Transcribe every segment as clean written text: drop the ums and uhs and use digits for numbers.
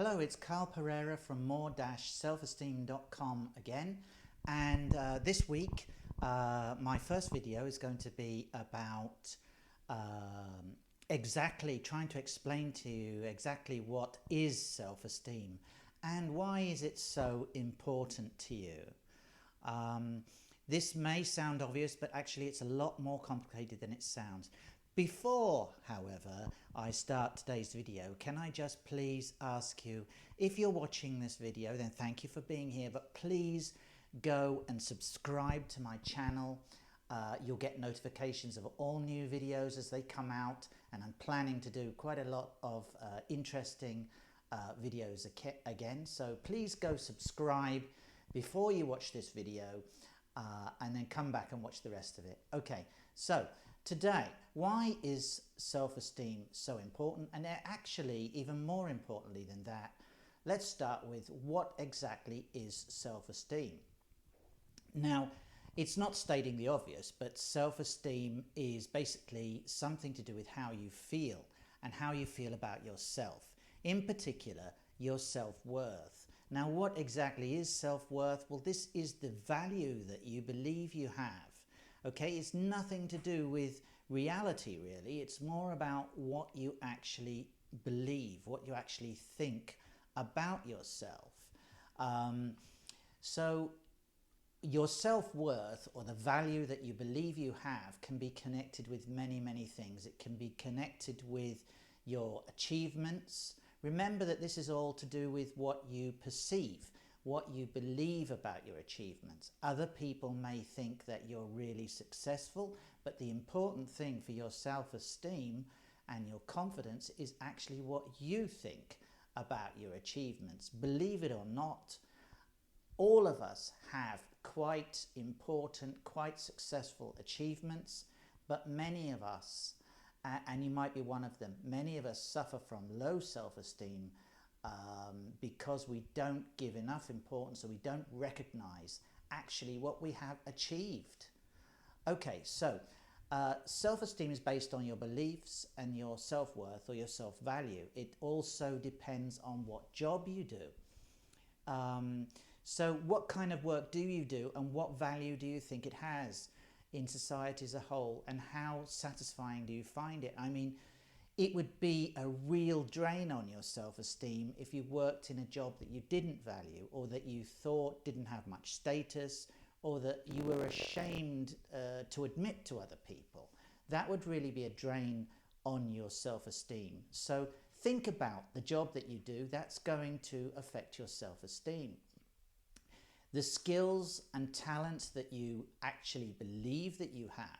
Hello, it's Carl Pereira from more-selfesteem.com again, and this week my first video is going to be about exactly trying to explain to you exactly what is self-esteem and why is it so important to you. This may sound obvious, but actually it's a lot more complicated than it sounds. Before, however, I start today's video, can I just please ask you, if you're watching this video, then thank you for being here, but please go and subscribe to my channel. You'll get notifications of all new videos as they come out, and I'm planning to do quite a lot of interesting videos again. So please go subscribe before you watch this video and then come back and watch the rest of it. Okay, so today, why is self-esteem so important? And actually, even more importantly than that, let's start with what exactly is self-esteem. Now, it's not stating the obvious, but self-esteem is basically something to do with how you feel and how you feel about yourself. In particular, your self-worth. Now, what exactly is self-worth? Well, this is the value that you believe you have. Okay, it's nothing to do with reality, really. It's more about what you actually believe, what you actually think about yourself. So your self-worth, or the value that you believe you have, can be connected with many things. It can be connected with your achievements. Remember that this is all to do with what you perceive, what you believe about your achievements. Other people may think that you're really successful, but the important thing for your self-esteem and your confidence is actually what you think about your achievements. Believe it or not, all of us have quite important, quite successful achievements, but many of us, and you might be one of them, many of us suffer from low self-esteem because we don't give enough importance, or we don't recognize actually what we have achieved. Okay, so self-esteem is based on your beliefs and your self-worth or your self-value. It also depends on what job you do. So what kind of work do you do, and what value do you think it has in society as a whole, and how satisfying do you find it? I mean, it would be a real drain on your self-esteem if you worked in a job that you didn't value, or that you thought didn't have much status, or that you were ashamed to admit to other people. That would really be a drain on your self-esteem. So think about the job that you do. That's going to affect your self-esteem. The skills and talents that you actually believe that you have,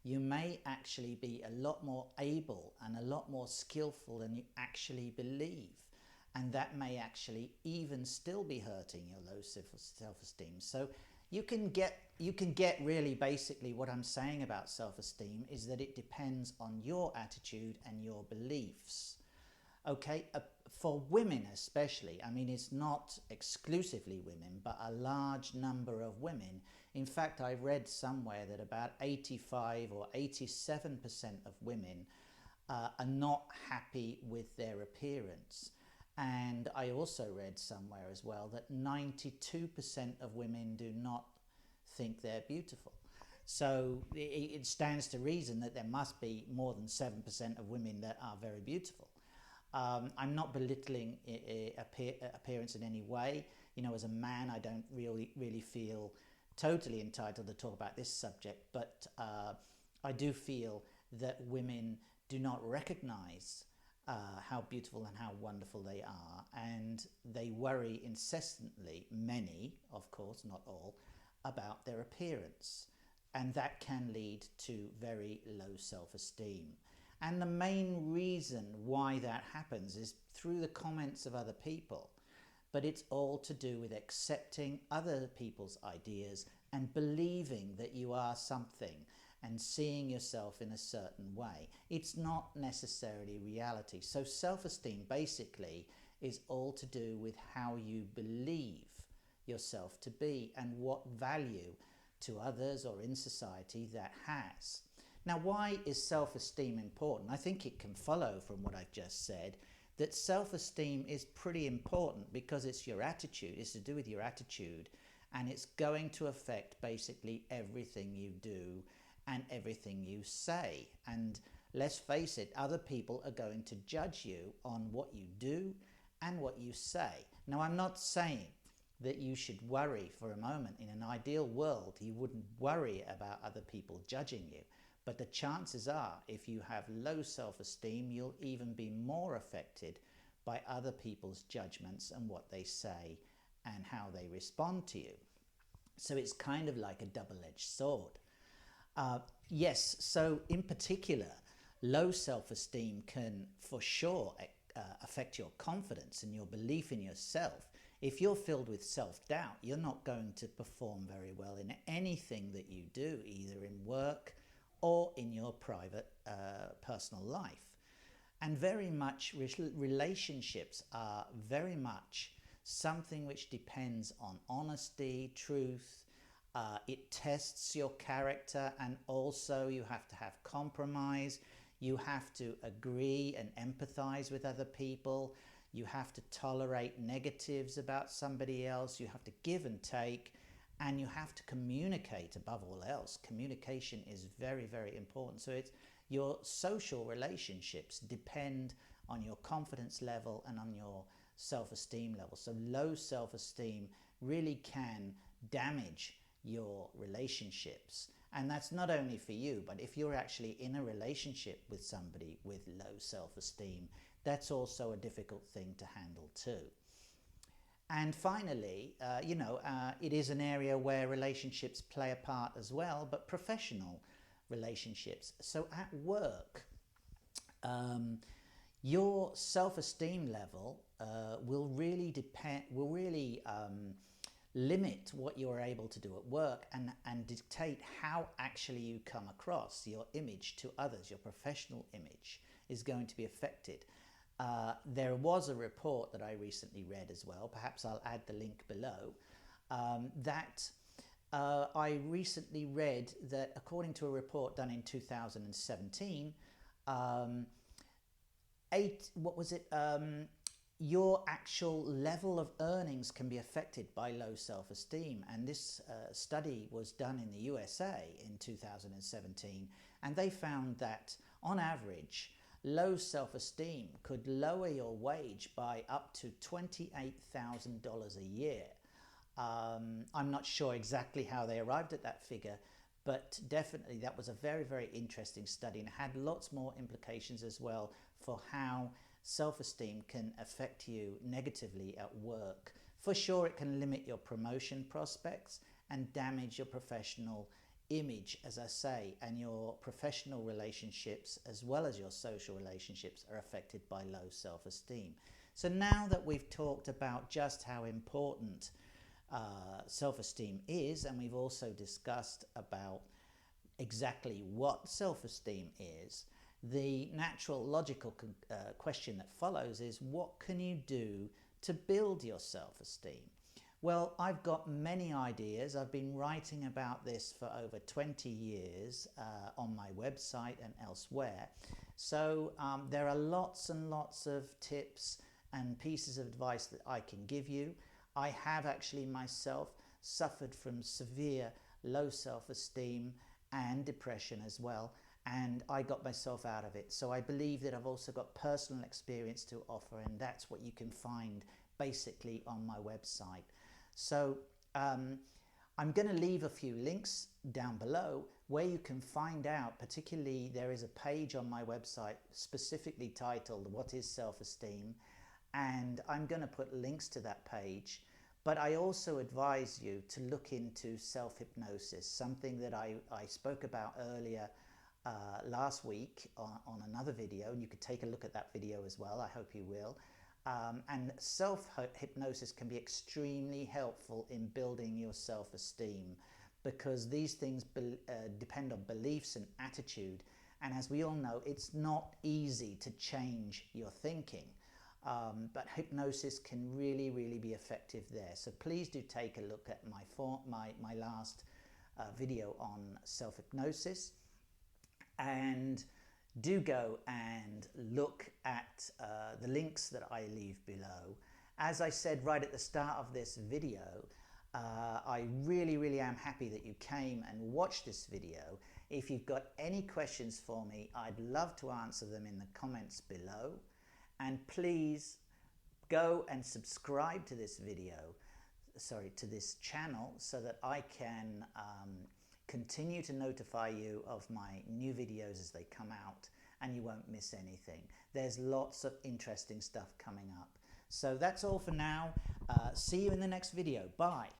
you may actually be a lot more able and a lot more skillful than you actually believe. And that may actually even still be hurting your low self-esteem. So you can get really basically what I'm saying about self-esteem is that it depends on your attitude and your beliefs. Okay, for women especially, I mean, it's not exclusively women, but a large number of women. In fact, I read somewhere that about 85 or 87% of women are not happy with their appearance. And I also read somewhere as well that 92% of women do not think they're beautiful. So it stands to reason that there must be more than 7% of women that are very beautiful. I'm not belittling appearance in any way. You know, as a man, I don't really feel totally entitled to talk about this subject, but I do feel that women do not recognize how beautiful and how wonderful they are, and they worry incessantly, many, of course, not all, about their appearance, and that can lead to very low self-esteem. And the main reason why that happens is through the comments of other people. But it's all to do with accepting other people's ideas and believing that you are something and seeing yourself in a certain way. It's not necessarily reality. So self-esteem basically is all to do with how you believe yourself to be and what value to others or in society that has. Now, why is self-esteem important? I think it can follow from what I've just said that self-esteem is pretty important because it's your attitude, it's to do with your attitude, and it's going to affect basically everything you do and everything you say. And let's face it, other people are going to judge you on what you do and what you say. Now, I'm not saying that you should worry for a moment. In an ideal world, you wouldn't worry about other people judging you. But the chances are, if you have low self-esteem, you'll even be more affected by other people's judgments and what they say and how they respond to you. So it's kind of like a double-edged sword. Yes, so in particular, low self-esteem can for sure affect your confidence and your belief in yourself. If you're filled with self-doubt, you're not going to perform very well in anything that you do, either in work or in your private personal life. And very much relationships are very much something which depends on honesty, truth. It tests your character, and also you have to have compromise. You have to agree and empathize with other people. You have to tolerate negatives about somebody else. You have to give and take, and you have to communicate above all else. Communication is very, very important. So it's your social relationships depend on your confidence level and on your self-esteem level. So low self-esteem really can damage your relationships. And that's not only for you, but if you're actually in a relationship with somebody with low self-esteem, that's also a difficult thing to handle too. And finally, it is an area where relationships play a part as well, but professional relationships. So at work, your self-esteem level will really limit what you're able to do at work and dictate how actually you come across. Your image to others, your professional image, is going to be affected. There was a report that I recently read as well, perhaps I'll add the link below, that I recently read that according to a report done in 2017, your actual level of earnings can be affected by low self-esteem. And this study was done in the USA in 2017, and they found that on average, low self-esteem could lower your wage by up to $28,000 a year. I'm not sure exactly how they arrived at that figure, but definitely that was a very, very interesting study, and had lots more implications as well for how self-esteem can affect you negatively at work. For sure, it can limit your promotion prospects and damage your professional image, as I say, and your professional relationships as well as your social relationships are affected by low self-esteem. So now that we've talked about just how important self-esteem is, and we've also discussed about exactly what self-esteem is, the natural logical question that follows is, what can you do to build your self-esteem? Well, I've got many ideas. I've been writing about this for over 20 years on my website and elsewhere. So there are lots and lots of tips and pieces of advice that I can give you. I have actually myself suffered from severe low self-esteem and depression as well, and I got myself out of it. So I believe that I've also got personal experience to offer, and that's what you can find basically on my website. So I'm going to leave a few links down below where you can find out, particularly there is a page on my website specifically titled "What is Self-Esteem?" and I'm going to put links to that page. But I also advise you to look into self-hypnosis, something that I spoke about earlier last week on another video, and you could take a look at that video as well. I hope you will. And self-hypnosis can be extremely helpful in building your self-esteem, because these things depend on beliefs and attitude. And as we all know, it's not easy to change your thinking. But hypnosis can really, really be effective there. So please do take a look at my last video on self-hypnosis. And do go and look at the links that I leave below. As I said right at the start of this video, I really am happy that you came and watched this video. If you've got any questions for me, I'd love to answer them in the comments below. And please go and subscribe to this to this channel, so that I can continue to notify you of my new videos as they come out, and you won't miss anything. There's lots of interesting stuff coming up. So that's all for now. See you in the next video. Bye.